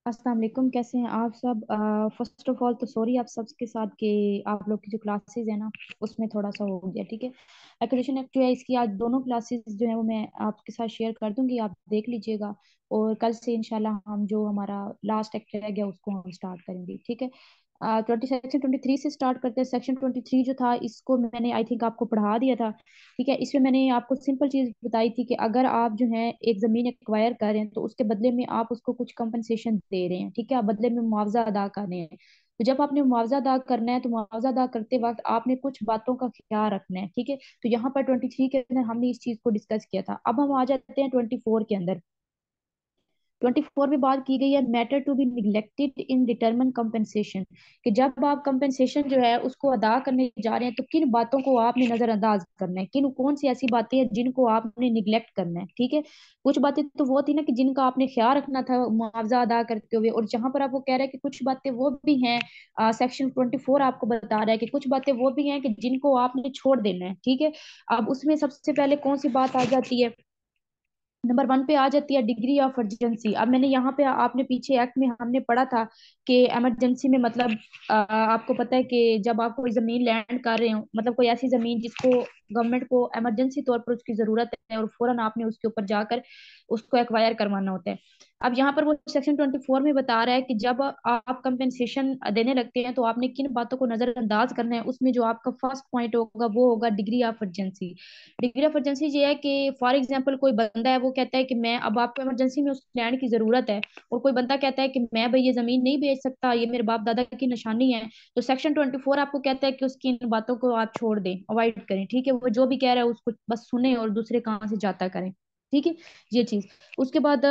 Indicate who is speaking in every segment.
Speaker 1: अस्सलाम वालेकुम। कैसे हैं आप सब? फर्स्ट ऑफ ऑल तो सॉरी आप सबके साथ कि आप लोग की जो क्लासेस है ना उसमें थोड़ा सा हो गया। ठीक है, एक्विजिशन एक्ट जो है इसकी आज दोनों क्लासेस जो है वो मैं आपके साथ शेयर कर दूंगी, आप देख लीजिएगा। और कल से इंशाल्लाह हम जो हमारा लास्ट एक्ट रह गया उसको हम स्टार्ट करेंगे। ठीक है, ट्वेंटी सेक्शन 23 से स्टार्ट करते हैं। सेक्शन 23 जो था इसको मैंने आई थिंक आपको पढ़ा दिया था। ठीक है, इसमें मैंने आपको सिंपल चीज बताई थी कि अगर आप जो है एक जमीन एक्वायर कर रहे हैं तो उसके बदले में आप उसको कुछ कंपनसेशन दे रहे हैं। ठीक है, आप बदले में मुआवजा अदा कर रहे हैं। तो जब आपने मुआवजा अदा करना है तो मुआवजा अदा करते वक्त आपने कुछ बातों का ख्याल रखना है। ठीक है, तो यहाँ पर 23 के अंदर हमने इस चीज को डिस्कस किया था। अब हम आ जाते हैं 24 के अंदर। 24 में बात की गई है matter to be neglected in determine compensation, कि जब आप कंपेंसेशन जो है उसको अदा करने जा रहे हैं तो किन बातों को आपने नजरअंदाज करना है, किन कौन सी ऐसी बातें हैं जिनको आपने निग्लेक्ट करना है। ठीक है, कुछ बातें तो वो थी ना कि जिनका आपने ख्याल रखना था मुआवजा अदा करते हुए, और जहां पर आपको कह रहा है कि कुछ बातें वो भी हैं, सेक्शन 24 आपको बता रहा है कि कुछ बातें वो भी हैं कि जिनको आपने छोड़ देना है। ठीक है, अब उसमें सबसे पहले कौन सी बात आ जाती है? नंबर 1 पे आ जाती है डिग्री ऑफ अर्जेंसी। अब मैंने यहाँ पे आपने पीछे एक्ट में हमने पढ़ा था कि इमरजेंसी में मतलब आपको पता है कि जब आप कोई जमीन लैंड कर रहे हो, मतलब कोई ऐसी जमीन जिसको गवर्नमेंट को इमरजेंसी तौर पर उसकी जरूरत है और फौरन आपने उसके ऊपर जाकर उसको एक्वायर करवाना होता है। अब यहाँ पर वो सेक्शन 24 में बता रहा है कि जब आप कंपेंसेशन देने लगते हैं तो आपने किन बातों को नजरअंदाज करना है। उसमें जो आपका फर्स्ट पॉइंट होगा वो होगा degree of urgency. Degree of emergency ये है कि फॉर एग्जांपल कोई बंदा है वो कहता है कि मैं, अब आपको इमरजेंसी में उस लैंड की जरूरत है, और कोई बंदा कहता है कि मैं भाई ये जमीन नहीं बेच सकता, ये मेरे बाप दादा की निशानी है। तो सेक्शन 24 आपको कहता है कि उसकी इन बातों को आप छोड़ दें, अवॉइड करें। ठीक है, वो जो भी कह रहा है उसको बस सुने और दूसरे कहाँ से जाता करें। ठीक है, ये चीज। उसके बाद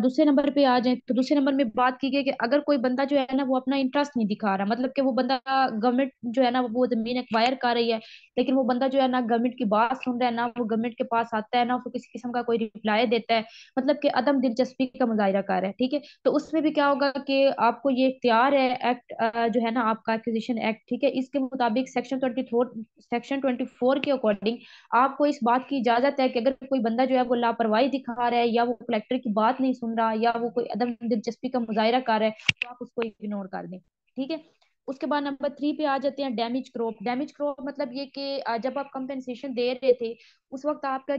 Speaker 1: दूसरे नंबर पे आ जाए तो दूसरे नंबर में बात की गई कि अगर कोई बंदा जो है ना वो अपना इंटरेस्ट नहीं दिखा रहा, मतलब कि वो बंदा, गवर्नमेंट जो है ना वो जमीन एक्वायर कर रही है, लेकिन वो बंदा जो है ना गवर्नमेंट की बात सुन रहा है, ना वो गवर्नमेंट के पास आता है, ना उसको किसी किस्म का कोई रिप्लाई देता है, मतलब कि अदम दिलचस्पी का मुजाहिरा कर रहा है। ठीक है, तो उसमें भी क्या होगा कि आपको ये इख्तियार है एक्ट जो है ना आपका एक्विजिशन एक्ट, ठीक है, इसके मुताबिक सेक्शन 24 के अकॉर्डिंग आपको इस बात की इजाजत है कि अगर कोई बंदा जो है वो लापरवाही दिखा रहा है, या वो कलेक्टर की बात नहीं सुन रहा, या वो कोई अदम दिलचस्पी का मुजाहिरा कर रहा है, तो आप उसको इग्नोर कर दें। ठीक है, उसके बाद नंबर 3 पे आ जाते हैं डैमेज क्रॉप। डैमेज क्रॉप मतलब ये कि जब आप कंपेंसेशन दे रहे थे उस वक्त आपका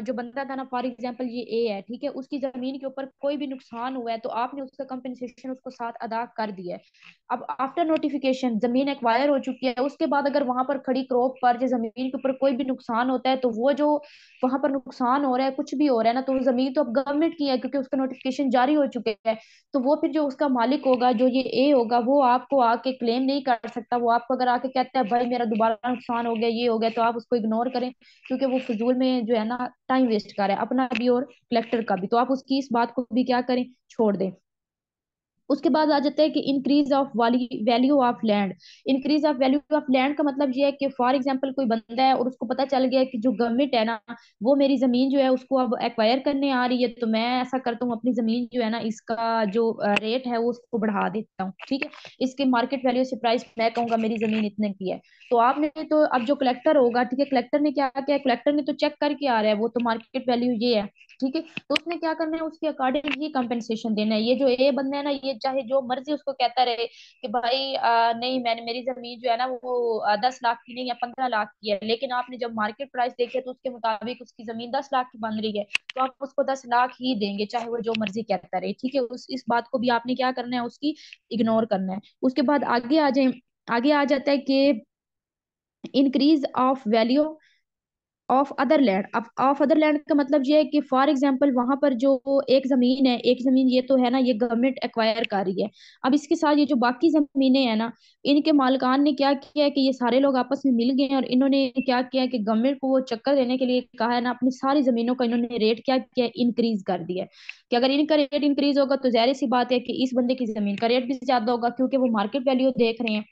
Speaker 1: जो बंदा था ना, फॉर एग्जांपल ये ए है, ठीक है, उसकी जमीन के ऊपर कोई भी नुकसान हुआ है तो आपने उसका कंपेंसेशन उसको साथ अदा कर दिया है। अब आफ्टर नोटिफिकेशन जमीन एक्वायर हो चुकी है, उसके बाद अगर वहां पर खड़ी क्रॉप पर जो जमीन के ऊपर कोई भी नुकसान होता है तो वो जो वहां पर नुकसान हो रहा है, कुछ भी हो रहा है ना, तो वो जमीन तो अब गवर्नमेंट की है क्योंकि उसका नोटिफिकेशन जारी हो चुके हैं। तो वो फिर जो उसका मालिक होगा, जो ये ए होगा, वो आपको आके क्लेम नहीं कर सकता। वो आपको अगर आके कहता है भाई मेरा दोबारा नुकसान हो गया, ये हो गया, तो आप उसको इग्नोर करें, क्योंकि वो फजूल में जो है ना टाइम वेस्ट कर रहा है अपना भी और कलेक्टर का भी। तो आप उसकी इस बात को भी क्या करें, छोड़ दें। उसके बाद आ जाता है कि increase of value of land. Increase of value of land का मतलब ये है कि फॉर एग्जांपल कोई बंदा है और उसको पता चल गया कि जो गवर्नमेंट है ना वो मेरी जमीन जो है उसको अब एक्वायर करने आ रही है, तो मैं ऐसा करता हूँ अपनी जमीन जो है ना इसका जो रेट है वो उसको बढ़ा देता हूँ। ठीक है, इसके मार्केट वैल्यू से प्राइस मैं कहूंगा मेरी जमीन इतने की है। तो आपने तो अब जो कलेक्टर होगा, ठीक है, कलेक्टर ने क्या किया, कलेक्टर ने तो चेक करके आ रहा है, वो तो मार्केट वैल्यू ये है। ठीक है, तो उसने क्या करना है, उसके अकॉर्डिंग ही कंपेंसेशन देना है। ये जो ए बंदा है ना, ये चाहे जो मर्जी उसको कहता रहे कि भाई नहीं, मैंने मेरी जमीन जो है ना वो 10 लाख की नहीं या 15 लाख की है, लेकिन आपने जब मार्केट प्राइस देखे तो उसके मुताबिक उसकी जमीन 10 लाख की बन रही है, तो आप उसको 10 लाख ही देंगे चाहे वो जो मर्जी कहता रहे। ठीक है, उस इस बात को भी आपने क्या करना है, उसकी इग्नोर करना है। उसके बाद आगे आ जाए, आगे आ जाता है कि increase of value of other land. अब ऑफ अदर लैंड का मतलब ये है कि फॉर एग्जांपल वहां पर जो एक जमीन है, एक जमीन ये तो है ना ये गवर्नमेंट एक्वायर कर रही है, अब इसके साथ ये जो बाकी जमीनें हैं ना, इनके मालिकान ने क्या किया है कि ये सारे लोग आपस में मिल गए हैं और इन्होंने क्या किया है कि गवर्नमेंट को वो चक्कर देने के लिए कहा है ना, अपनी सारी जमीनों का इन्होंने रेट क्या किया है, इंक्रीज कर दिया है। कि अगर इनका रेट इंक्रीज होगा तो जाहिर सी बात है कि इस बंदे की जमीन का रेट भी ज्यादा होगा क्योंकि वो मार्केट वैल्यू देख रहे हैं।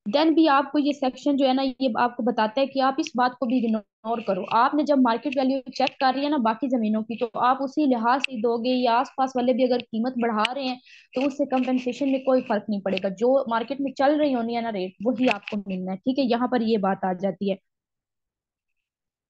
Speaker 1: देन भी आपको ये सेक्शन जो है ना ये आपको बताता है कि आप इस बात को भी इग्नोर करो। आपने जब मार्केट वैल्यू चेक कर रही है ना बाकी जमीनों की, तो आप उसी लिहाज से दोगे, या आसपास वाले भी अगर कीमत बढ़ा रहे हैं तो उससे कंपनसेशन में कोई फर्क नहीं पड़ेगा, जो मार्केट में चल रही होनी है ना रेट वही आपको मिलना है। ठीक है, यहाँ पर ये बात आ जाती है।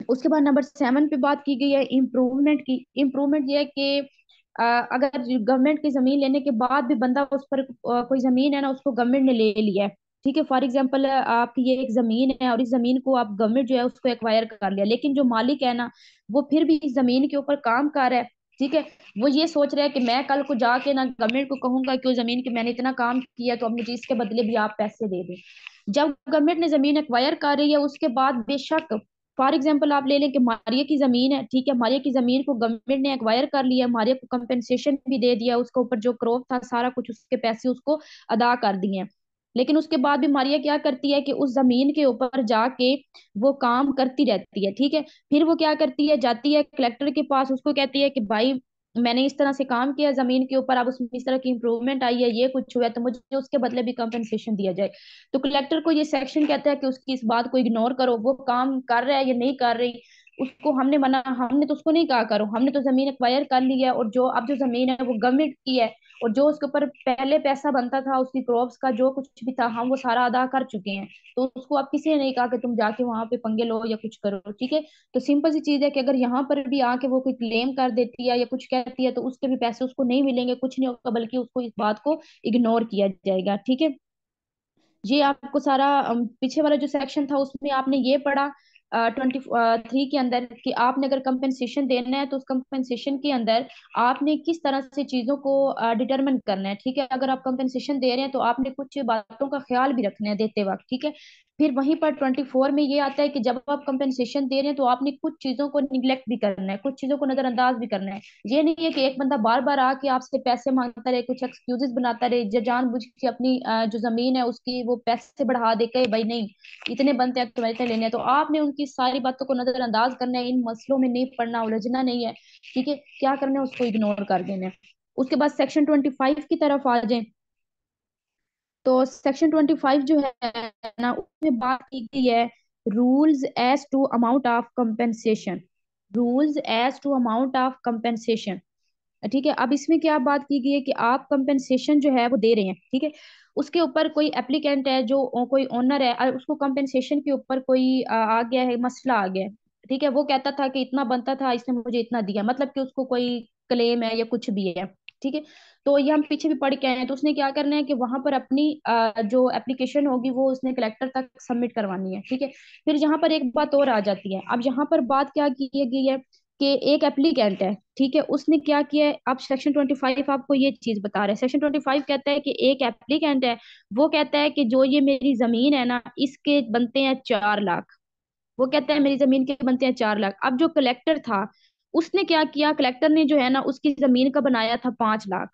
Speaker 1: उसके बाद नंबर 7 पे बात की गई है इम्प्रूवमेंट की। इम्प्रूवमेंट ये है कि अगर गवर्नमेंट की जमीन लेने के बाद भी बंदा उस पर कोई जमीन है ना उसको गवर्नमेंट ने ले लिया है, ठीक है, फॉर एग्जाम्पल आपकी ये एक जमीन है और इस जमीन को आप गवर्नमेंट जो है उसको एक्वायर कर लिया, लेकिन जो मालिक है ना वो फिर भी इस जमीन के ऊपर काम कर रहा है, ठीक है। वो ये सोच रहा है कि मैं कल को जाके ना गवर्नमेंट को कहूंगा कि उस जमीन की मैंने इतना काम किया तो अब मुझे इसके बदले भी आप पैसे दे दें। जब गवर्नमेंट ने जमीन एक्वायर कर रही है उसके बाद बेशक, फॉर एग्जाम्पल आप ले लें कि मारिया की जमीन है, ठीक है, मारिया की जमीन को गवर्नमेंट ने एक्वायर कर लिया, मारिया को कंपेंसेशन भी दे दिया, उसके ऊपर जो क्रॉप था सारा कुछ उसके पैसे उसको अदा कर दिए हैं। लेकिन उसके बाद भी मारिया क्या करती है कि उस जमीन के ऊपर जाके वो काम करती रहती है, ठीक है। फिर वो क्या करती है, जाती है कलेक्टर के पास, उसको कहती है कि भाई मैंने इस तरह से काम किया जमीन के ऊपर, अब उसमें इस तरह की इंप्रूवमेंट आई है, ये कुछ हुआ है, तो मुझे उसके बदले भी कंपनसेशन दिया जाए। तो कलेक्टर को ये सेक्शन कहता है कि उसकी इस बात को इग्नोर करो, वो काम कर रहा है या नहीं कर रही, उसको हमने मना, हमने तो उसको नहीं कहा करो, हमने तो जमीन एक्वायर कर ली है, और जो अब जो जमीन है वो गवर्नमेंट की है, और जो उसके ऊपर पहले पैसा बनता था उसकी क्रॉप्स का जो कुछ भी था हम वो सारा अदा कर चुके हैं। तो उसको अब किसी ने नहीं कहा कि तुम जाके वहां पे पंगे लो या कुछ करो, ठीक है। तो सिंपल सी चीज है कि अगर यहाँ पर भी आके वो कोई क्लेम कर देती है या कुछ कहती है तो उसके भी पैसे उसको नहीं मिलेंगे, कुछ नहीं होगा, बल्कि उसको इस बात को इग्नोर किया जाएगा, ठीक है। ये आपको सारा पीछे वाला जो सेक्शन था उसमें आपने ये पढ़ा 23 के अंदर कि आपने अगर कंपेंसेशन देना है तो उस कंपेंसेशन के अंदर आपने किस तरह से चीजों को डिटरमिन करना है, ठीक है। अगर आप कंपेंसेशन दे रहे हैं तो आपने कुछ बातों का ख्याल भी रखना है देते वक्त, ठीक है। फिर वहीं पर 24 में ये आता है कि जब आप कंपेंसेशन दे रहे हैं तो आपने कुछ चीजों को निग्लेक्ट भी करना है, कुछ चीजों को नजरअंदाज भी करना है। ये नहीं है कि एक बंदा बार बार आके आपसे पैसे मांगता रहे, कुछ एक्सक्यूजेस बनाता रहे, जानबूझ के अपनी जो जमीन है उसकी वो पैसे बढ़ा दे के भाई नहीं इतने बनते हैं तुम्हारे इतने लेने हैं, तो आपने उनकी सारी बातों को नजरअंदाज करना है, इन मसलों में नहीं पड़ना, उलझना नहीं है, ठीक है। क्या करना है उसको इग्नोर कर देना है। उसके बाद सेक्शन 25 की तरफ आ जाए, तो सेक्शन 25 जो है ना उसमें बात की गई है rules as to amount of compensation, rules as to amount of compensation, ठीक है। अब इसमें क्या बात की गई है कि आप कंपेंसेशन जो है वो दे रहे हैं, ठीक है। उसके ऊपर कोई एप्लीकेंट है जो कोई ओनर है और उसको कंपेंसेशन के ऊपर कोई आ गया है, मसला आ गया है, ठीक है। वो कहता था कि इतना बनता था इसने मुझे इतना दिया, मतलब कि उसको कोई क्लेम है या कुछ भी है, ठीक है। तो ये हम पीछे भी पढ़ के आए हैं, तो उसने क्या करना है कि वहां पर अपनी जो एप्लीकेशन होगी वो उसने कलेक्टर तक सबमिट करवानी है, ठीक है। फिर यहाँ पर एक बात और आ जाती है, अब यहाँ पर बात क्या की गई है कि एक एप्लीकेंट है, ठीक है, उसने क्या किया है, अब सेक्शन 25 आपको ये चीज बता रहा है। सेक्शन 25 कहता है कि एक एप्लीकेंट है, वो कहता है कि जो ये मेरी जमीन है ना इसके बनते हैं 4 लाख, वो कहता है मेरी जमीन के बनते हैं 4 लाख। अब जो कलेक्टर था उसने क्या किया, कलेक्टर ने जो है ना उसकी जमीन का बनाया था 5 लाख,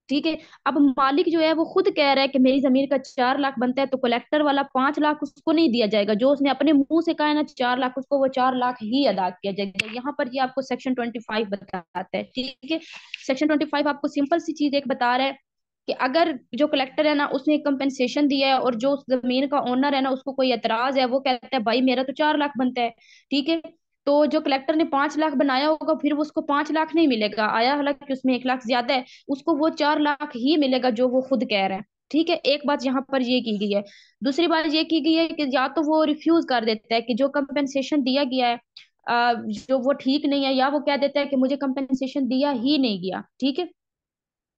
Speaker 1: ठीक है। अब मालिक जो है वो खुद कह रहा है कि मेरी जमीन का 4 लाख बनता है, तो कलेक्टर वाला 5 लाख उसको नहीं दिया जाएगा, जो उसने अपने मुंह से कहा है ना 4 लाख, उसको वो 4 लाख ही अदा किया जाएगा। यहाँ पर ये आपको सेक्शन 25 बताता है, ठीक है। सेक्शन 25 आपको सिंपल सी चीज एक बता रहा है कि अगर जो कलेक्टर है ना उसने कंपेंसेशन दिया है और जो उस जमीन का ओनर है ना उसको कोई एतराज है, वो कहता है भाई मेरा तो 4 लाख बनता है, ठीक है। तो जो कलेक्टर ने 5 लाख बनाया होगा फिर वो उसको 5 लाख नहीं मिलेगा, आया हालांकि उसमें 1 लाख ज्यादा है, उसको वो 4 लाख ही मिलेगा जो वो खुद कह रहा है, ठीक है। एक बात यहाँ पर ये की गई है। दूसरी बात ये की गई है कि या तो वो रिफ्यूज कर देता है कि जो कंपेंसेशन दिया गया है जो वो ठीक नहीं है, या वो कह देता है कि मुझे कंपेंसेशन दिया ही नहीं गया, ठीक है।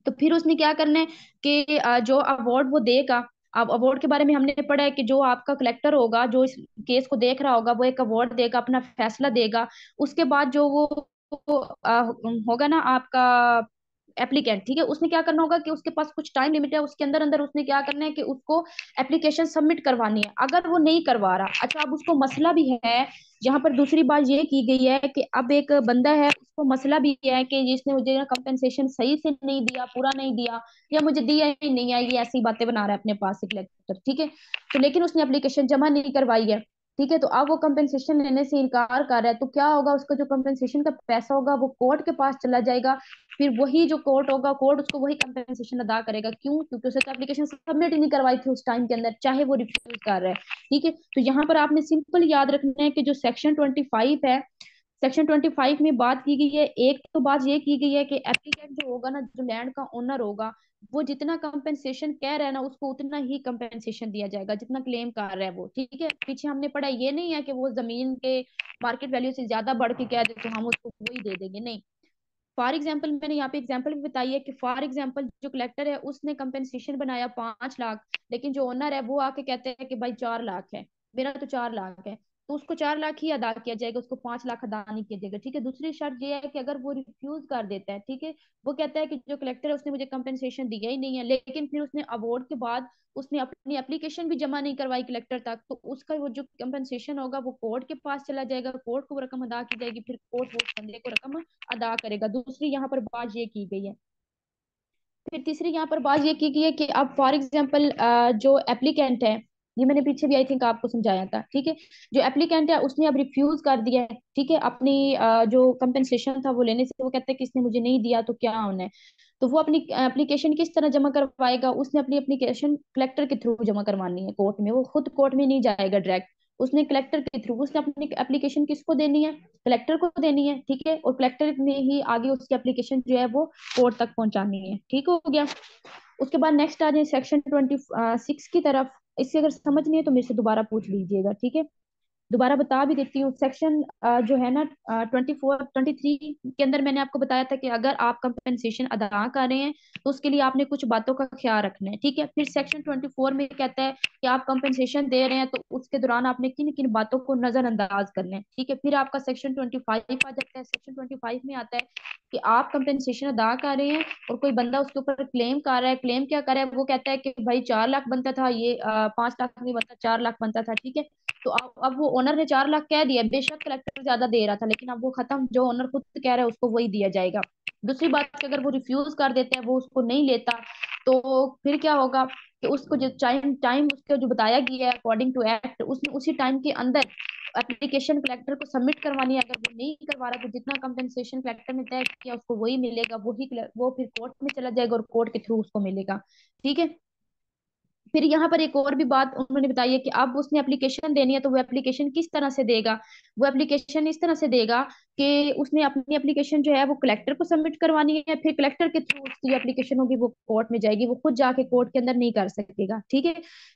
Speaker 1: तो फिर उसने क्या करना है कि जो अवार्ड वो देगा, अब अवार्ड के बारे में हमने पढ़ा है कि जो आपका कलेक्टर होगा जो इस केस को देख रहा होगा वो एक अवार्ड देगा, अपना फैसला देगा। उसके बाद जो वो होगा ना आपका एप्लीकेंट, ठीक है, उसने क्या करना होगा कि उसके पास कुछ टाइम लिमिट है, उसके अंदर अंदर उसने क्या करना है कि उसको एप्लीकेशन सबमिट करवानी है। अगर वो नहीं करवा रहा, अच्छा अब उसको मसला भी है, यहाँ पर दूसरी बात ये की गई है कि अब एक बंदा है उसको मसला भी है कि जिसने मुझे कंपेंसेशन सही से नहीं दिया, पूरा नहीं दिया, या मुझे दिया ही नहीं है, ये ऐसी बातें बना रहा है अपने पास एक लेक्चर, ठीक है। तो लेकिन उसने एप्लीकेशन जमा नहीं करवाई है, ठीक है, तो अब वो कंपेंसेशन लेने से इनकार कर रहा है, तो क्या होगा, उसका जो कंपेंसेशन का पैसा होगा वो कोर्ट के पास चला जाएगा। फिर वही जो कोर्ट होगा, कोर्ट उसको वही कंपेंसेशन अदा करेगा, क्यों, क्योंकि उसने तो एप्लीकेशन सबमिट ही नहीं करवाई थी उस टाइम के अंदर, चाहे वो रिफ्यूज कर रहा है, ठीक है। तो यहाँ पर आपने सिंपल याद रखना है कि जो सेक्शन 25 है, सेक्शन 25 में बात की गई है, एक तो बात ये की गई है कि एप्लीकेंट जो होगा ना, जो लैंड का ओनर होगा, वो जितना कंपेंसेशन कह रहा है ना उसको उतना ही कंपेंसेशन दिया जाएगा जितना क्लेम कर रहा है वो, ठीक है। पीछे हमने पढ़ा ये नहीं है कि वो जमीन के मार्केट वैल्यू से ज्यादा बढ़ के कह दे तो हम उसको वही दे देंगे, नहीं। फॉर एग्जाम्पल मैंने यहाँ पे एग्जाम्पल भी बताई है कि फॉर एग्जाम्पल जो कलेक्टर है उसने कंपेंसेशन बनाया 5 लाख, लेकिन जो ओनर है वो आके कहते हैं कि भाई 4 लाख है, मेरा तो 4 लाख है, तो उसको 4 लाख ही अदा किया जाएगा, उसको 5 लाख अदा नहीं किया जाएगा। ठीक है, दूसरी शर्त ये है कि अगर वो रिफ्यूज कर देता है, ठीक है, वो कहता है कि जो कलेक्टर है उसने मुझे कंपेंसेशन दिया ही नहीं है, लेकिन फिर उसने अवार्ड के बाद उसने अपनी एप्लीकेशन भी जमा नहीं करवाई कलेक्टर तक, तो उसका वो जो कंपेंसेशन होगा वो कोर्ट के पास चला जाएगा, कोर्ट को वो रकम अदा की जाएगी, फिर कोर्ट वो बंदे को रकम अदा करेगा। दूसरी यहाँ पर बात ये की गई है। फिर तीसरी यहाँ पर बात ये की गई है कि अब फॉर एग्जाम्पल जो एप्लीकेंट है, ये मैंने पीछे भी आई थिंक आपको समझाया था, ठीक है, जो एप्लीकेंट है उसने अब रिफ्यूज कर दिया है, ठीक है, अपनी जो कंपेंसेशन था वो लेने से, वो कहता है कि इसने मुझे नहीं दिया तो क्या होना है, तो वो अपनी एप्लीकेशन किस तरह जमा करवाएगा, उसने अपनी एप्लीकेशन कलेक्टर के थ्रू जमा करवानी है कोर्ट में, वो खुद कोर्ट में नहीं जाएगा डायरेक्ट, उसने कलेक्टर के थ्रू, उसने अपनी एप्लीकेशन किसको देनी है, कलेक्टर को देनी है, ठीक है, और कलेक्टर ने ही आगे उसकी एप्लीकेशन जो है वो कोर्ट तक पहुंचानी है। ठीक हो गया। उसके बाद नेक्स्ट आ जाए सेक्शन 26 की तरफ। इससे अगर समझ नहीं है तो मेरे से दोबारा पूछ लीजिएगा, ठीक है, दोबारा बता भी देती हूँ। सेक्शन जो है ना 23 के अंदर मैंने आपको बताया था कि अगर आप कंपेंसेशन अदा कर रहे हैं तो उसके लिए आपने कुछ बातों का ख्याल रखना है, ठीक है। फिर सेक्शन 24 में कहता है कि आप कंपेंसेशन दे रहे हैं तो उसके दौरान आपने किन किन बातों को नजरअंदाज करना है, ठीक है। फिर आपका सेक्शन 25 आ जाता है। सेक्शन 25 में आता है कि आप कंपेंसेशन अदा कर रहे हैं और कोई बंदा उसके ऊपर क्लेम कर रहा है, क्लेम क्या कर रहा है, वो कहता है कि भाई 4 लाख बनता था, ये 5 लाख नहीं बनता, 4 लाख बनता था, ठीक है। तो अब वो ओनर ने 4 लाख कह दिया, बेशक कलेक्टर ज्यादा दे रहा था, लेकिन अब वो खत्म, जो ओनर खुद कह रहा है उसको वही दिया जाएगा। दूसरी बात कि अगर वो रिफ्यूज कर देता है, वो उसको नहीं लेता, तो फिर क्या होगा कि उसको जो टाइम टाइम उसको जो बताया गया है अकॉर्डिंग टू एक्ट, उसने उसी टाइम के अंदर एप्लीकेशन कलेक्टर को सबमिट करवानी है। अगर वो नहीं करवा रहा तो जितना कंपेंसेशन कलेक्टर ने तय किया उसको वही मिलेगा, वो फिर कोर्ट में चला जाएगा और कोर्ट के थ्रू उसको मिलेगा, ठीक है। फिर यहाँ पर एक और भी बात उन्होंने बताई है कि अब उसने एप्लीकेशन देनी है तो वो एप्लीकेशन किस तरह से देगा, वो एप्लीकेशन इस तरह से देगा कि उसने अपनी एप्लीकेशन जो है वो कलेक्टर को सबमिट करवानी है, फिर कलेक्टर के थ्रू उसकी एप्लीकेशन होगी वो कोर्ट में जाएगी, वो खुद जाके कोर्ट के अंदर नहीं कर सकेगा, ठीक है।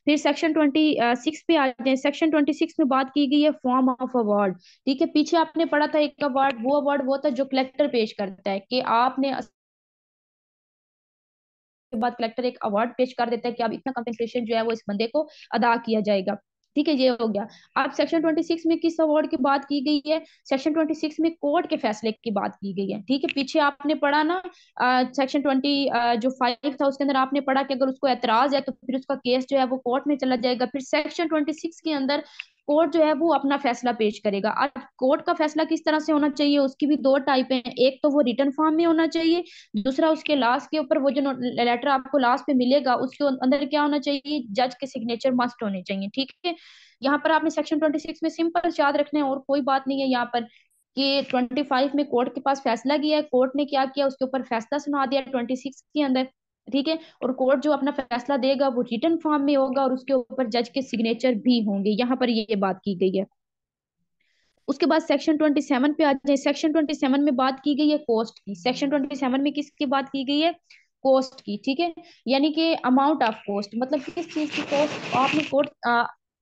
Speaker 1: फिर सेक्शन 26 पे आ जाए। सेक्शन 26 में बात की गई है फॉर्म ऑफ अवार्ड, ठीक है। पीछे आपने पढ़ा था एक अवार्ड, वो अवार्ड वो था जो कलेक्टर पेश करता है कि आपने के बाद कलेक्टर एक अवार्ड पेश कर देता है कि अब इतना कंपेंसेशन जो है वो इस बंदे को अदा किया जाएगा, ठीक है, ये हो गया। अब सेक्शन 26 में किस अवार्ड की बात की गई है, सेक्शन 26 में कोर्ट के फैसले की बात की गई है, ठीक है। पीछे आपने पढ़ा ना सेक्शन 5 था उसके अंदर आपने पढ़ा कि अगर उसको एतराज है तो फिर उसका केस जो है वो कोर्ट में चला जाएगा। फिर सेक्शन 26 के अंदर कोर्ट जो है वो अपना फैसला पेश करेगा। आज कोर्ट का फैसला किस तरह से होना चाहिए, उसकी भी दो टाइप है, एक तो वो रिटर्न फॉर्म में होना चाहिए, दूसरा उसके लास्ट के ऊपर वो जो लेटर आपको लास्ट पे मिलेगा उसके अंदर क्या होना चाहिए, जज के सिग्नेचर मस्ट होने चाहिए, ठीक है। यहाँ पर आपने सेक्शन 26 में सिंपल याद रखना है और कोई बात नहीं है यहाँ पर कि 25 में कोर्ट के पास फैसला गया है, कोर्ट ने क्या किया उसके ऊपर फैसला सुना दिया 26 के अंदर, ठीक है। और कोर्ट जो अपना फैसला देगा वो रिटर्न फॉर्म में होगा और उसके ऊपर जज के सिग्नेचर भी होंगे, यहाँ पर ये बात की गई है। उसके बाद सेक्शन 27 पे आ जाए। सेक्शन 27 में बात की गई है कॉस्ट की। सेक्शन 27 में किसकी बात की गई है, कॉस्ट की, ठीक है। यानी कि अमाउंट ऑफ कॉस्ट, मतलब किस चीज की कॉस्ट आपने कोर्ट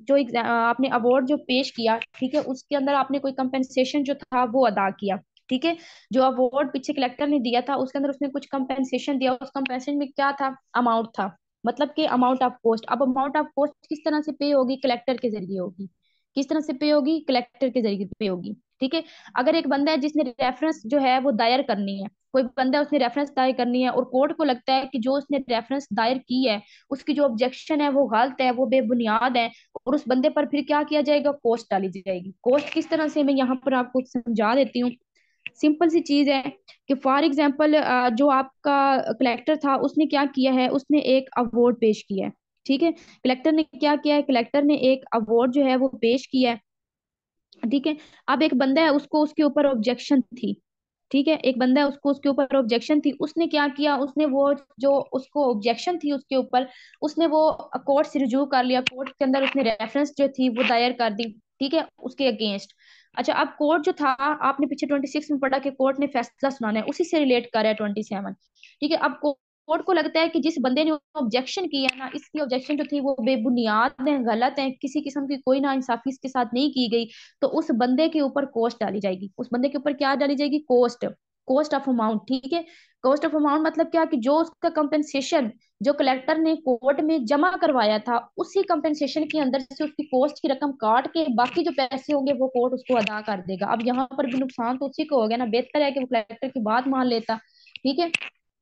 Speaker 1: जो आपने अवार्ड जो पेश किया, ठीक है, उसके अंदर आपने कोई कंपेंसेशन जो था वो अदा किया, ठीक है। जो अवार्ड पीछे कलेक्टर ने दिया था उसके अंदर उसने कुछ कंपेंसेशन दिया, उस कंपेंसेशन में क्या था, अमाउंट था, मतलब कि अमाउंट ऑफ कॉस्ट। अब अमाउंट ऑफ कॉस्ट किस तरह से पे होगी, कलेक्टर के जरिए होगी, किस तरह से पे होगी, कलेक्टर के जरिए पे होगी, ठीक है। अगर एक बंदा है जिसने रेफरेंस जो है वो दायर करनी है, कोई बंदा है उसने रेफरेंस दायर करनी है और कोर्ट को लगता है कि जो उसने रेफरेंस दायर की है उसकी जो ऑब्जेक्शन है वो गलत है, वो बेबुनियाद है, और उस बंदे पर फिर क्या किया जाएगा, कॉस्ट डाली जाएगी। कॉस्ट किस तरह से, मैं यहाँ पर आपको समझा देती हूँ। सिंपल सी चीज है कि फॉर एग्जाम्पल जो आपका कलेक्टर था उसने क्या किया है, उसने एक अवार्ड पेश किया है, ठीक है। कलेक्टर ने क्या किया है, कलेक्टर ने एक अवार्ड जो है वो पेश किया है, ठीक है। अब एक बंदा है उसको उसके ऊपर ऑब्जेक्शन थी, ठीक है, एक बंदा है उसको उसके ऊपर ऑब्जेक्शन थी, उसने क्या किया, उसने वो जो उसको ऑब्जेक्शन थी उसके ऊपर उसने वो कोर्ट से रिज्यू कर लिया, कोर्ट के अंदर उसने रेफरेंस जो थी वो दायर कर दी, ठीक है, उसके अगेंस्ट। अच्छा, अब कोर्ट जो था, आपने पीछे 26 में पढ़ा कि कोर्ट ने फैसला सुनाना है, उसी से रिलेट कर रहा है 27, ठीक है। अब कोर्ट को लगता है कि जिस बंदे ने ऑब्जेक्शन किया ना, इसकी ऑब्जेक्शन जो थी वो बेबुनियाद है, गलत है, किसी किस्म की कोई ना इंसाफी इसके साथ नहीं की गई, तो उस बंदे के ऊपर कॉस्ट डाली जाएगी, उस बंदे के ऊपर क्या डाली जाएगी, कॉस्ट। कॉस्ट ऑफ अमाउंट, ठीक है। कॉस्ट ऑफ अमाउंट मतलब क्या, कि जो उसका कंपेंसेशन जो कलेक्टर ने कोर्ट में जमा करवाया था, उसी कंपेंसेशन के अंदर से उसकी कॉस्ट की रकम काट के बाकी जो पैसे होंगे वो कोर्ट उसको अदा कर देगा। अब यहाँ पर भी नुकसान तो उसी को हो गया ना, बेहतर है कि वो कलेक्टर की बात मान लेता, ठीक है।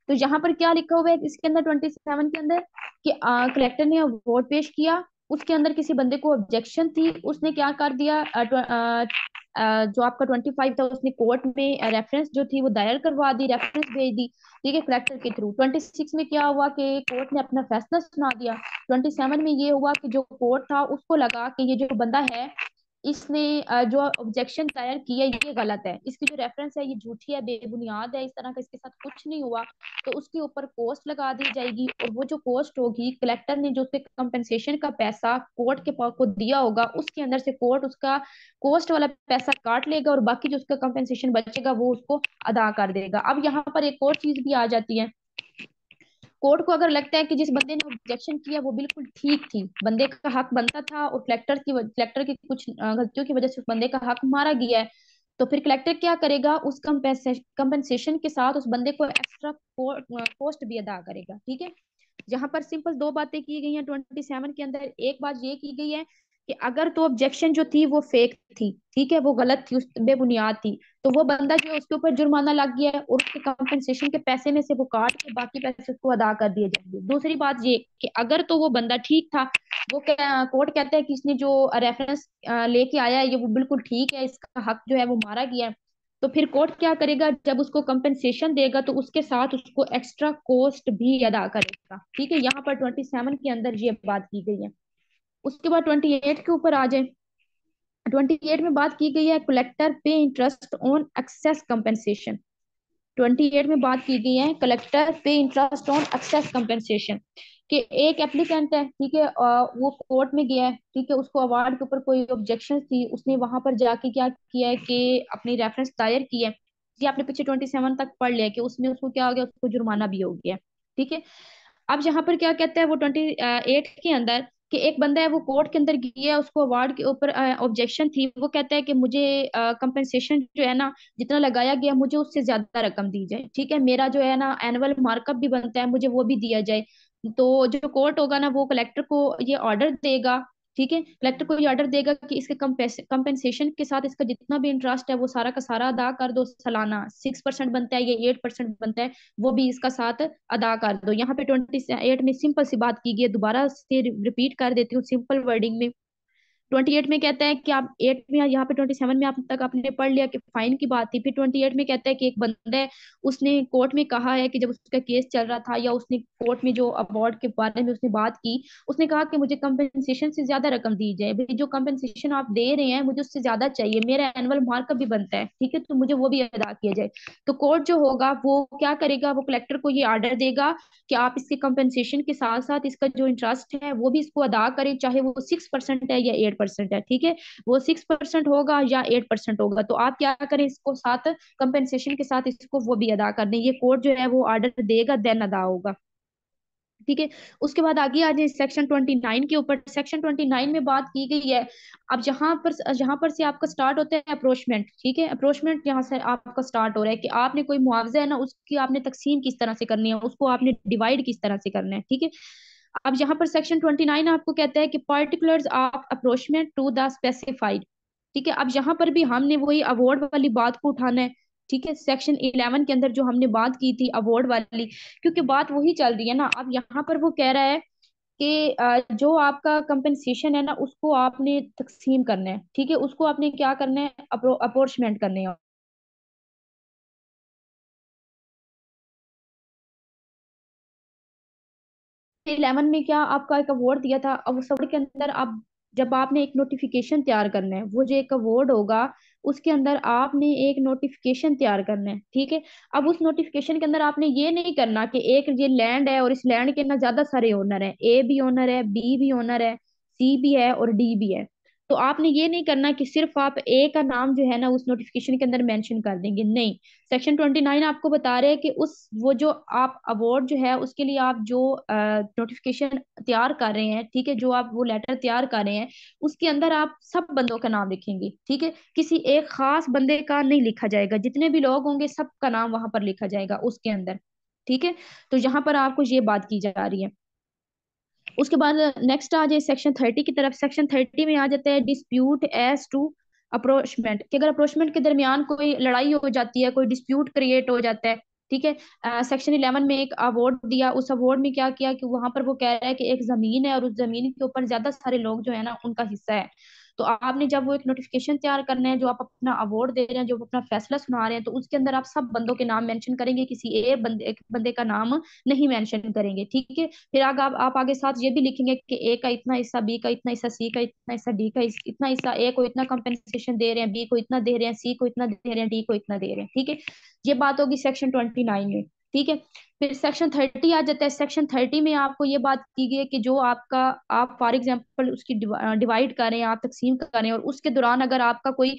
Speaker 1: तो यहाँ पर क्या लिखा हुआ है इसके अंदर 27 के अंदर, कि कलेक्टर ने वोट पेश किया, उसके अंदर किसी बंदे को ऑब्जेक्शन थी, उसने क्या कर दिया, जो आपका 25 था उसने कोर्ट में रेफरेंस जो थी वो दायर करवा दी, रेफरेंस भेज दी, ठीक है, कलेक्टर के थ्रू। 26 में क्या हुआ कि कोर्ट ने अपना फैसला सुना दिया। 27 में ये हुआ कि जो कोर्ट था उसको लगा कि ये जो बंदा है, इसने जो ऑब्जेक्शन दायर की है ये गलत है, इसकी जो रेफरेंस है ये झूठी है, बेबुनियाद है, इस तरह का इसके साथ कुछ नहीं हुआ, तो उसके ऊपर कॉस्ट लगा दी जाएगी। और वो जो कॉस्ट होगी, कलेक्टर ने जो उसके कंपेंसेशन का पैसा कोर्ट के पास को दिया होगा, उसके अंदर से कोर्ट उसका कॉस्ट वाला पैसा काट लेगा और बाकी जो उसका कंपेंसेशन बचेगा वो उसको अदा कर देगा। अब यहाँ पर एक और चीज भी आ जाती है, कोर्ट को अगर लगता है कि जिस बंदे ने ऑब्जेक्शन किया वो बिल्कुल ठीक थी, बंदे का हक बनता था, और कलेक्टर की कुछ गलतियों की वजह से उस बंदे का हक मारा गया है, तो फिर कलेक्टर क्या करेगा, उस कंपेंसेशन के साथ उस बंदे को एक्स्ट्रा कॉस्ट भी अदा करेगा, ठीक है। जहां पर सिंपल दो बातें की गई हैं 27 के अंदर। एक बात ये की गई है कि अगर तो ऑब्जेक्शन जो थी वो फेक थी, ठीक है, वो गलत थी, उस बेबुनियाद थी, तो वो बंदा जो है उसके ऊपर जुर्माना लग गया है और उसके कंपनसेशन के पैसे में से वो काट के बाकी पैसे उसको अदा कर दिए जाएंगे। दूसरी बात ये कि अगर तो वो बंदा ठीक था, वो कोर्ट कहता है कि इसने जो रेफरेंस लेके आया है ये वो बिल्कुल ठीक है, इसका हक जो है वो मारा गया है, तो फिर कोर्ट क्या करेगा, जब उसको कंपनसेशन देगा तो उसके साथ उसको एक्स्ट्रा कॉस्ट भी अदा करेगा, ठीक है। यहाँ पर 27 के अंदर ये बात की गई है। उसके बाद 28 के ऊपर आ जाए। 28 में बात की गई है कलेक्टर पे इंटरेस्ट ऑन एक्सेस कंपेंसेशन। 28 में बात की गई है कलेक्टर पे इंटरेस्ट ऑन एक्सेस कंपेंसेशन, कि एक एप्लीकेंट है, ठीक है, वो कोर्ट में गया है, ठीक है, उसको अवार्ड के ऊपर कोई ऑब्जेक्शन थी, उसने वहां पर जाके क्या किया है कि अपनी रेफरेंस दायर की है, जी आपने पीछे 27 तक पढ़ लिया कि उसमें उसको क्या हो गया, उसको जुर्माना भी हो गया, ठीक है। अब यहाँ पर क्या कहता है वो 28 के अंदर, कि एक बंदा है वो कोर्ट के अंदर गया है, उसको अवार्ड के ऊपर ऑब्जेक्शन थी, वो कहता है कि मुझे कंपनसेशन जो है ना, जितना लगाया गया मुझे उससे ज्यादा रकम दी जाए, ठीक है, मेरा जो है ना एनुअल मार्कअप भी बनता है, मुझे वो भी दिया जाए। तो जो कोर्ट होगा ना वो कलेक्टर को ये ऑर्डर देगा, ठीक है, कलेक्टर को ये ऑर्डर देगा कि इसके कंपेंसेशन के साथ इसका जितना भी इंटरेस्ट है वो सारा का सारा अदा कर दो, सालाना 6% बनता है या 8% बनता है, वो भी इसका साथ अदा कर दो। यहाँ पे 28 में सिंपल सी बात की गई है, दोबारा से रिपीट कर देती हूँ सिंपल वर्डिंग में। 28 में कहता है कि आप 8 में, यहाँ पे 27 में आप तक आपने पढ़ लिया कि फाइन की बात थी, फिर 28 में कहता है कि एक बंदा है, उसने कोर्ट में कहा है कि जब उसका केस चल रहा था या उसने कोर्ट में जो अवार्ड के बारे में उसने बात की, उसने कहा कि मुझे कंपेंसेशन से ज्यादा रकम दी जाए, भाई जो कंपेंसेशन आप दे रहे हैं मुझे उससे ज्यादा चाहिए, मेरा एनुअल मार्कअप भी बनता है, ठीक है, तो मुझे वो भी अदा किया जाए। तो कोर्ट जो होगा वो क्या करेगा, वो कलेक्टर को ये ऑर्डर देगा कि आप इसके कंपेंसेशन के साथ साथ इसका जो इंटरेस्ट है वो भी इसको अदा करें, चाहे वो 6% है या 8% है, ठीक है, वो 6% होगा या 8% होगा, तो आप क्या करें, इसको साथ कंपेंसेशन के साथ इसको वो भी अदा कर दें। ये कोर्ट जो है वो ऑर्डर देगा, देन अदा होगा, ठीक है। उसके बाद आगे आ जाए सेक्शन 29 के ऊपर। सेक्शन 29 में बात की गई है, अब जहां पर से आपका स्टार्ट होता है अप्रोचमेंट, ठीक है, अप्रोचमेंट यहाँ से आपका स्टार्ट हो रहा है कि आपने कोई मुआवजा है ना उसकी आपने तकसीम किस तरह से करनी है, उसको आपने डिवाइड किस तरह से करना है, ठीक है। अब यहाँ पर सेक्शन 29 आपको कहता है कि particulars of approachment to the specified, ठीक है। अब यहाँ पर भी हमने वही अवार्ड वाली बात को उठाना है, ठीक है, सेक्शन 11 के अंदर जो हमने बात की थी अवार्ड वाली, क्योंकि बात वही चल रही है ना। अब यहाँ पर वो कह रहा है कि जो आपका कंपनसेशन है ना उसको आपने तकसीम करना है, ठीक है, उसको आपने क्या करना है, अप्रोचमेंट करने हैं। 11 में क्या आपका एक अवार्ड दिया था, अब उस अवार्ड के अंदर आप जब आपने एक नोटिफिकेशन तैयार करना है, वो जो एक अवार्ड होगा उसके अंदर आपने एक नोटिफिकेशन तैयार करना है, ठीक है। अब उस नोटिफिकेशन के अंदर आपने ये नहीं करना कि एक ये लैंड है और इस लैंड के ना ज्यादा सारे ओनर है, ए भी ओनर है, बी भी ओनर है, सी भी है और डी भी है, तो आपने ये नहीं करना कि सिर्फ आप ए का नाम जो है ना उस नोटिफिकेशन के अंदर मेंशन कर देंगे, नहीं। सेक्शन 29 आपको बता रहे हैं कि उस वो जो आप अवार्ड जो है उसके लिए आप जो नोटिफिकेशन तैयार कर रहे हैं, ठीक है, जो आप वो लेटर तैयार कर रहे हैं, उसके अंदर आप सब बंदों का नाम लिखेंगे, ठीक है। किसी एक खास बंदे का नहीं लिखा जाएगा, जितने भी लोग होंगे सबका नाम वहां पर लिखा जाएगा उसके अंदर, ठीक है। तो यहाँ पर आपको ये बात की जा रही है। उसके बाद नेक्स्ट आ जाए सेक्शन 30 की तरफ। सेक्शन 30 में आ जाता है डिस्प्यूट एज टू अप्रोचमेंट, कि अगर अप्रोचमेंट के दरमियान कोई लड़ाई हो जाती है, कोई डिस्प्यूट क्रिएट हो जाता है, ठीक है। सेक्शन 11 में एक अवार्ड दिया, उस अवार्ड में क्या किया कि वहां पर वो कह रहा है कि एक जमीन है और उस जमीन के ऊपर ज्यादा सारे लोग जो है ना उनका हिस्सा है। तो आपने जब वो एक नोटिफिकेशन तैयार करना है, जो आप अपना अवार्ड दे रहे हैं, जो आप अपना फैसला सुना रहे हैं, तो उसके अंदर आप सब बंदों के नाम मेंशन करेंगे, किसी एक बंदे का नाम नहीं मेंशन करेंगे, ठीक है। फिर आगे आप आगे साथ ये भी लिखेंगे कि ए का इतना हिस्सा, बी का इतना हिस्सा, सी का इतना हिस्सा, डी का इतना हिस्सा, ए को इतना कंपेंसेशन दे रहे हैं, बी को इतना दे रहे हैं, सी को इतना दे रहे हैं, डी को इतना दे रहे हैं, ठीक है। ये बात होगी सेक्शन 29 में, ठीक है। फिर सेक्शन 30 आ जाता है। सेक्शन 30 में आपको ये बात की गई है कि जो आपका, आप फॉर एग्जाम्पल उसकी डिवाइड करें, आप तकसीम करें, और उसके दौरान अगर आपका कोई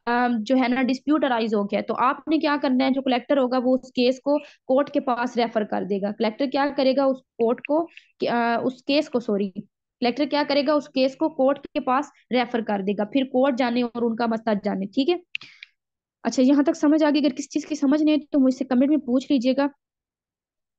Speaker 1: जो है ना डिस्प्यूट अराइज हो गया, तो आपने क्या करना है, जो कलेक्टर होगा वो उस केस को कोर्ट के पास रेफर कर देगा। कलेक्टर क्या करेगा, उस कोर्ट को उस केस को, सॉरी, कलेक्टर क्या करेगा, उस केस को कोर्ट के पास रेफर कर देगा, फिर कोर्ट जाने और उनका मसला जाने, ठीक है। अच्छा, यहाँ तक समझ आ गई? अगर किसी चीज की समझ नहीं है तो मुझसे कमेंट में पूछ लीजिएगा।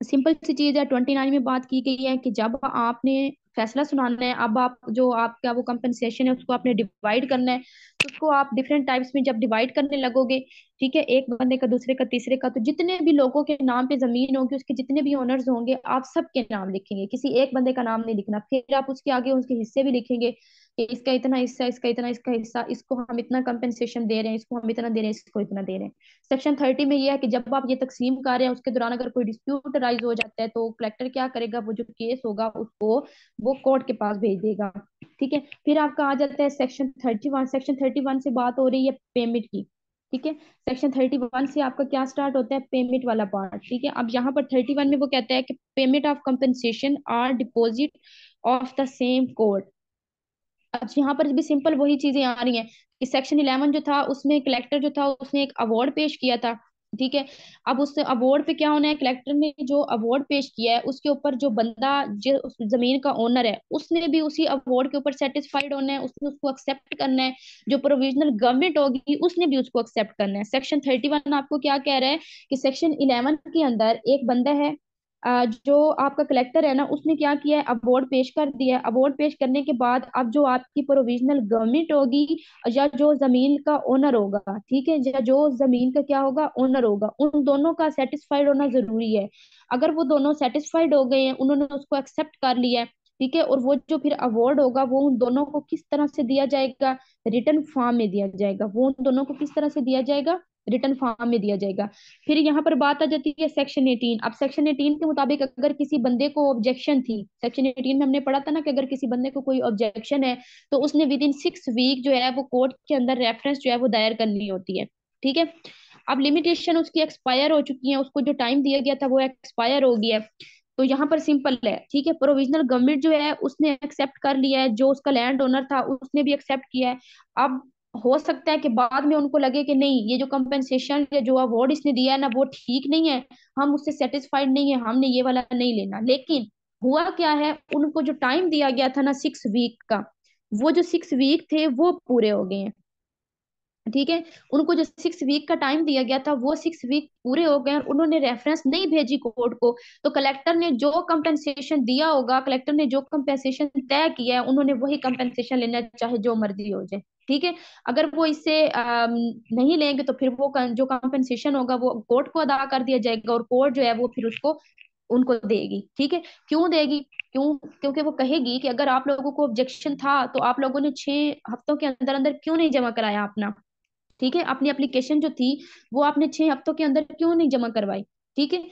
Speaker 1: सिंपल सी चीज है। 29 में बात की गई है कि जब आपने फैसला सुनाना है, अब आप जो आपका वो कंपनसेशन है उसको आपने डिवाइड करना है, तो उसको आप डिफरेंट टाइप्स में जब डिवाइड करने लगोगे, ठीक है, एक बंदे का, दूसरे का, तीसरे का, तो जितने भी लोगों के नाम पे जमीन होगी उसके जितने भी ओनर्स होंगे आप सबके नाम लिखेंगे, किसी एक बंदे का नाम नहीं लिखना। फिर आप उसके आगे उसके हिस्से भी लिखेंगे कि इसका इतना हिस्सा, इसका इतना, इसका हिस्सा, इसको हम इतना कंपनसेशन दे रहे हैं, इसको हम इतना दे रहे हैं, इसको इतना दे रहे हैं। सेक्शन 30 में यह है कि जब आप ये तकसीम कर रहे हैं उसके दौरान अगर कोई डिस्प्यूट राइज हो जाता है, तो कलेक्टर क्या करेगा, वो जो केस होगा उसको वो कोर्ट के पास भेज देगा, ठीक है। फिर आपका आ जाता है सेक्शन 31। सेक्शन 31 से बात हो रही है पेमेंट की, ठीक है। सेक्शन 31 से आपका क्या स्टार्ट होता है, पेमेंट वाला पार्ट, ठीक है। अब यहाँ पर 31 में वो कहता है कि payment of compensation or deposit of the same court. अब यहाँ पर भी सिंपल वही चीजें आ रही हैं कि सेक्शन 11 जो था उसमें कलेक्टर जो था उसने एक अवार्ड पेश किया था, ठीक है। अब उस अवार्ड पे क्या होना है, कलेक्टर ने जो अवार्ड पेश किया है उसके ऊपर जो बंदा, जो उस जमीन का ओनर है, उसने भी उसी अवार्ड के ऊपर सेटिस्फाइड होना है, उसने उसको एक्सेप्ट करना है। जो प्रोविजनल गवर्नमेंट होगी उसने भी उसको एक्सेप्ट करना है। सेक्शन 31 आपको क्या कह रहा है कि सेक्शन 11 के अंदर एक बंदा है, जो आपका कलेक्टर है ना, उसने क्या किया है, अवार्ड पेश कर दिया है। अवार्ड पेश करने के बाद अब जो आपकी प्रोविजनल गवर्नमेंट होगी या जो जमीन का ओनर होगा, ठीक है, या जो जमीन का क्या होगा, ओनर होगा, उन दोनों का सेटिस्फाइड होना जरूरी है। अगर वो दोनों सेटिस्फाइड हो गए हैं, उन्होंने उसको एक्सेप्ट कर लिया है, ठीक है, और वो जो फिर अवार्ड होगा वो उन दोनों को किस तरह से दिया जाएगा, रिटर्न फॉर्म में दिया जाएगा। वो उन दोनों को किस तरह से दिया जाएगा, रिटर्न फॉर्म में दिया जाएगा। फिर यहाँ पर बात आ जाती है सेक्शन 18। अब सेक्शन 18 के मुताबिक अगर किसी बंदे को ऑब्जेक्शन थी, सेक्शन 18 में हमने पढ़ा था ना कि अगर किसी बंदे को कोई ऑब्जेक्शन है तो उसने विद इन 6 वीक जो है वो कोर्ट के अंदर रेफरेंस जो है वो दायर करनी होती है, ठीक है। अब लिमिटेशन उसकी एक्सपायर हो चुकी है, उसको जो टाइम दिया गया था वो एक्सपायर हो गया है। तो यहाँ पर सिंपल है, ठीक है, प्रोविजनल गवर्नमेंट जो है उसने एक्सेप्ट कर लिया है, जो उसका लैंड ओनर था उसने भी एक्सेप्ट किया है। अब हो सकता है कि बाद में उनको लगे कि नहीं, ये जो कंपेंसेशन या जो अवार्ड इसने दिया है ना वो ठीक नहीं है, हम उससे सेटिस्फाइड नहीं है, हमने ये वाला नहीं लेना। लेकिन हुआ क्या है, उनको जो टाइम दिया गया था ना 6 वीक का, वो जो 6 वीक थे वो पूरे हो गए हैं, ठीक है। उनको जो 6 वीक का टाइम दिया गया था वो 6 वीक पूरे हो गए और उन्होंने रेफरेंस नहीं भेजी कोर्ट को। तो कलेक्टर ने जो कंपेंसेशन दिया होगा, कलेक्टर ने जो कंपेंसेशन तय किया है, उन्होंने वही कंपेंसेशन लेना है, चाहे जो मर्जी हो जाए, ठीक है। अगर वो इससे नहीं लेंगे तो फिर वो जो कंपेंसेशन होगा वो कोर्ट को अदा कर दिया जाएगा और कोर्ट जो है वो फिर उसको उनको देगी, ठीक है। क्यों देगी, क्यों, क्योंकि वो कहेगी कि अगर आप लोगों को ऑब्जेक्शन था तो आप लोगों ने 6 हफ्तों के अंदर अंदर क्यों नहीं जमा कराया अपना, ठीक है, अपनी एप्लीकेशन जो थी वो आपने 6 हफ्तों के अंदर क्यों नहीं जमा करवाई, ठीक है।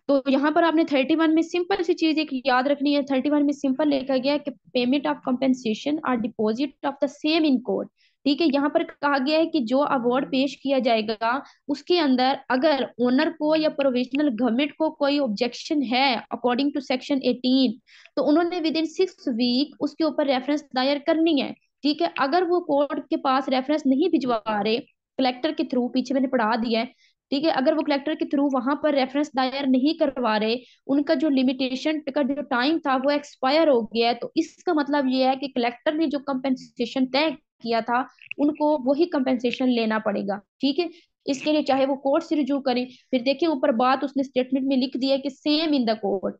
Speaker 1: तो यहाँ पर आपने 31 में सिंपल सी चीज एक याद रखनी है। 31 में सिंपल लिखा गया है कि पेमेंट ऑफ कंपेंसेशन और deposit of the same in court, ठीक है। यहाँ पर कहा गया है कि जो अवार्ड पेश किया जाएगा उसके अंदर अगर ओनर को या प्रोविजनल गवर्नमेंट को कोई ऑब्जेक्शन है अकॉर्डिंग टू सेक्शन 18, तो उन्होंने विद इन 6 वीक उसके ऊपर रेफरेंस दायर करनी है। ठीक है, अगर वो कोर्ट के पास रेफरेंस नहीं भिजवा रहे कलेक्टर के थ्रू, पीछे मैंने पढ़ा दिया है, ठीक है, अगर वो कलेक्टर के थ्रू वहां पर रेफरेंस दायर नहीं करवा रहे, उनका जो लिमिटेशन का जो टाइम था वो एक्सपायर हो गया है, तो इसका मतलब ये है कि कलेक्टर ने जो कंपेंसेशन तय किया था उनको वही कंपेंसेशन लेना पड़ेगा। ठीक है, इसके लिए चाहे वो कोर्ट से रिजू करें। फिर देखिए ऊपर बात उसने स्टेटमेंट में लिख दिया है कि सेम इन द कोर्ट,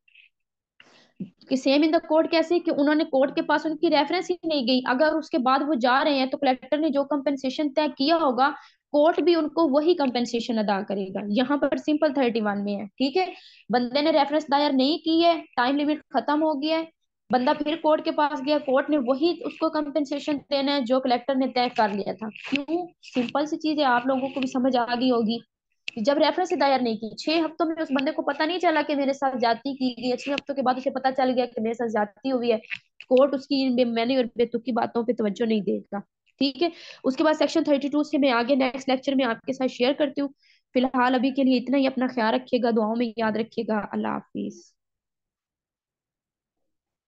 Speaker 1: कि सेम इन द कोर्ट कैसे, कि उन्होंने कोर्ट के पास उनकी रेफरेंस ही नहीं गई, अगर उसके बाद वो जा रहे हैं तो कलेक्टर ने जो कंपेंसेशन तय किया होगा कोर्ट भी उनको वही कंपेंसेशन अदा करेगा। यहाँ पर सिंपल 31 में है। ठीक है, बंदे ने रेफरेंस दायर नहीं की है, टाइम लिमिट खत्म हो गया है, बंदा फिर कोर्ट के पास गया, कोर्ट ने वही उसको कंपेंसेशन देना है जो कलेक्टर ने तय कर लिया था। क्यों? सिंपल सी चीज है, आप लोगों को भी समझ आ गई होगी। जब रेफरेंस ही दायर नहीं की, 6 हफ्तों में उस बंदे को पता नहीं चला कि मेरे साथ जाति की गई है, 6 हफ्तों के बाद उसे पता चल गया कि मेरे साथ जाति हुई है, कोर्ट उसकी मैंने और बेतुकी बातों पे तवज्जो नहीं देगा। ठीक है, उसके बाद सेक्शन 32 से मैं आगे नेक्स्ट लेक्चर में आपके साथ शेयर करती हूँ। फिलहाल अभी के लिए इतना ही, अपना ख्याल रखिएगा, दुआओं में याद रखिएगा। अल्लाह हाफिज।